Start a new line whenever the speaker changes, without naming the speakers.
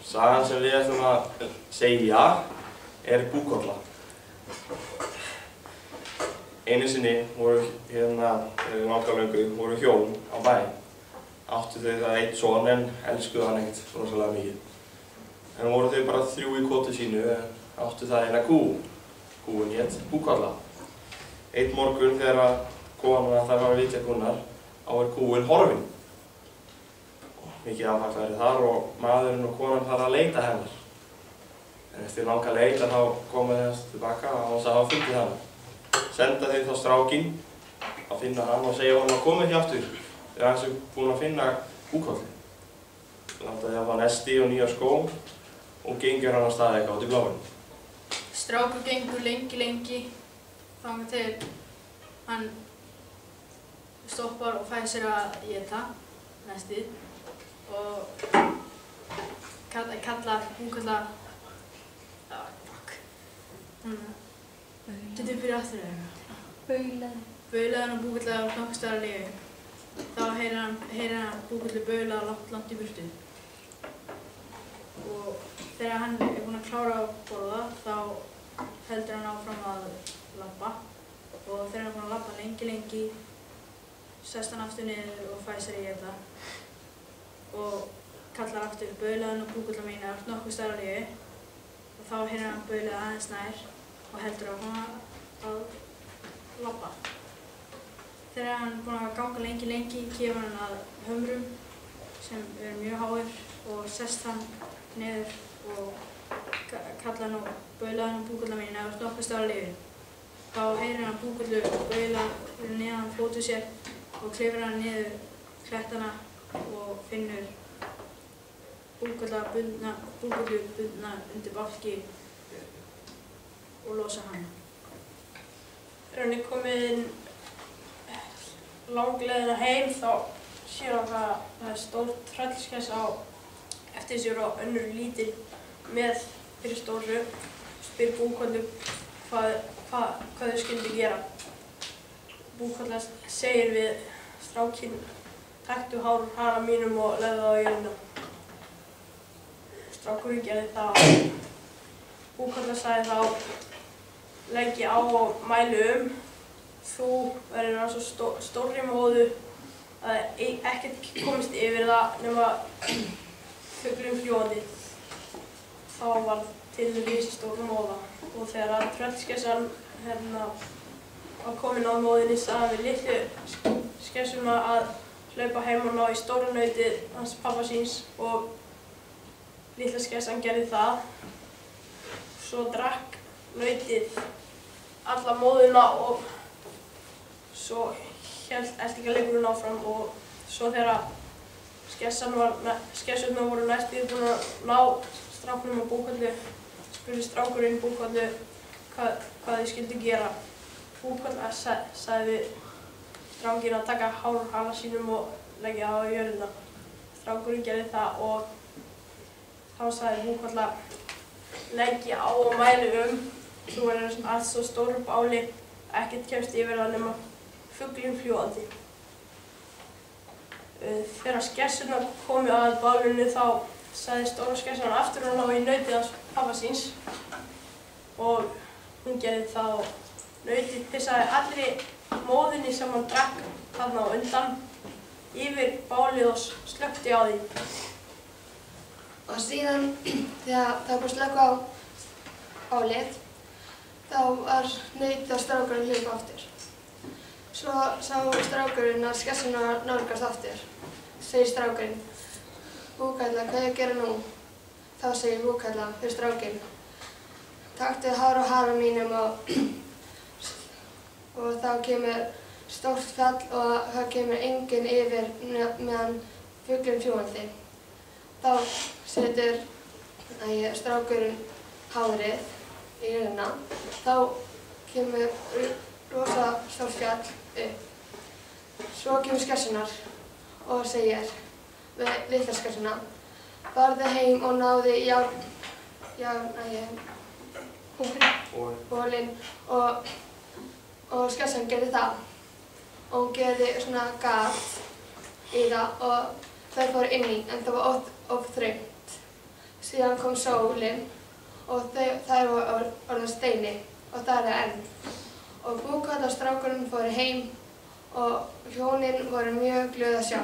Sagan sem við ætlum að segja Búkolla. Einu sinni voru langa löngu voru hjón á bæ. Áttu þau það einn son en elskuðu hann ekkert rosalega mikið. En voru þau bara 3 í koti sínu en áttu það eina kú. Kúin hét Búkolla. Einn morgun þegar konan þarf að vitja kúnnar á kúin horfin. Mikið áfall þar og maðurinn og konan þarf að leita hennar. En eftir langa leita þá komu þess tilbaka og hann hafa fundið hana. Senda þau þá strákinn að finna hann og segja honum að koma ekki aftur þegar hann sé búinn að finna Búkollu. Láta þau að fá nesti og nýja skó og gengur hann af stað eitthvað út í bláinn.
Strákur gengur lengi þangað til hann stoppar og fær sér að éta nestið og kallar Búkolla Getur við byrjað aftur eða eitthvað? Baulaði hann og Búkolla á nokkuð staðar á lífi. Þá heyrir hann Búkollu baula langt í burtu. Og þegar hann búinn að klára að borða þá heldur hann áfram að labba. Og þegar hann búinn að labba lengi sest hann aftur niður og fær sér að éta. Og kallar aftur baulaði hann og Búkolla mín nokkuð staðar á lífi. Og þá heyrir hann baulaði aðeins nær og heldur áfram að labba. Þegar hann búinn að ganga lengi kemur hann að hömrum sem mjög háir og sest hann niður og kallar nú baulaði hann og Búkolla mín nokkuð staðar á lífi. Þá heyrir hann Búkollu baula neðan fótum sér og klifrar hann niður klettana og finnur Búkollu bundna undir bálki og losa hann.
Þegar hann kominn langleiðina heim þá sér hann að það stór tröllskess á eftir sér og önnur lítil með fyrir stóru. Spyr Búkollu hvað þau skyldu gera. Búkolla segir við strákinn: taktu hárana mínum og legðu það á jörðina. Strákurinn gerði það. Búkolla sagði þá: leggi á og mæli þú verður hann svo stórri móðu að ekkert komist yfir það nema fuglinn fljúgandi. Þá varð til risastór móða og þegar tröllskessan var komin á móðinni sagði við litlu skessuna að hlaupa heim og ná í stóra nautið hans pabba síns og litla skessan gerði það. Svo drakk nautið alla móðuna og svo hélt eltingaleikurinn áfram og svo þegar skessurnar voru næstum búin að ná stráknum og Búkollu spurði strákurinn Búkollu hvað þau skyldu gera. Búkolla sagði við strákinn að taka hárana sínum og leggja það á jörðina. Strákurinn gerði það og þá sagði Búkolla: leggi á og mæli þú verður allt svo stóru báli að ekkert kemst yfir það nema fuglinn fljúgandi. Þegar skessurnar komu að bálinu þá sagði stóra skessan aftur að ná í nautið hans pabba síns og hún gerði það og nautið pissaði allri móðinni sem hann drakk þarna á undan yfir bálið og slökkti á því.
Og síðan þegar það var búið að slökkva á bálið þá var nautið og strákurinn hlaupa aftur. Svo sá strákurinn að skessan var nálgast aftur. Segir strákurinn: Búkolla, hvað ég að gera nú? Þá segir Búkolla fyrir strákinn: taktu hárana mínum og þá kemur stórt fjall og það kemur enginn yfir meðan fuglinn fljúgandi. Þá setur strákurinn hárið í jörðina. Þá kemur rosa stórt fjall upp. Svo kemur skessunar og segir við litla skessuna: farðu heim og náðu í hólinn og skessan gerði það. Og hún gerði svona gat í það og þær fóru inn í en það var of þröngt. Síðan kom sólin og þær voru orðnar steini og það er það enn. Og Búkolla og strákurinn fóru heim og hjónin voru mjög glöð að sjá.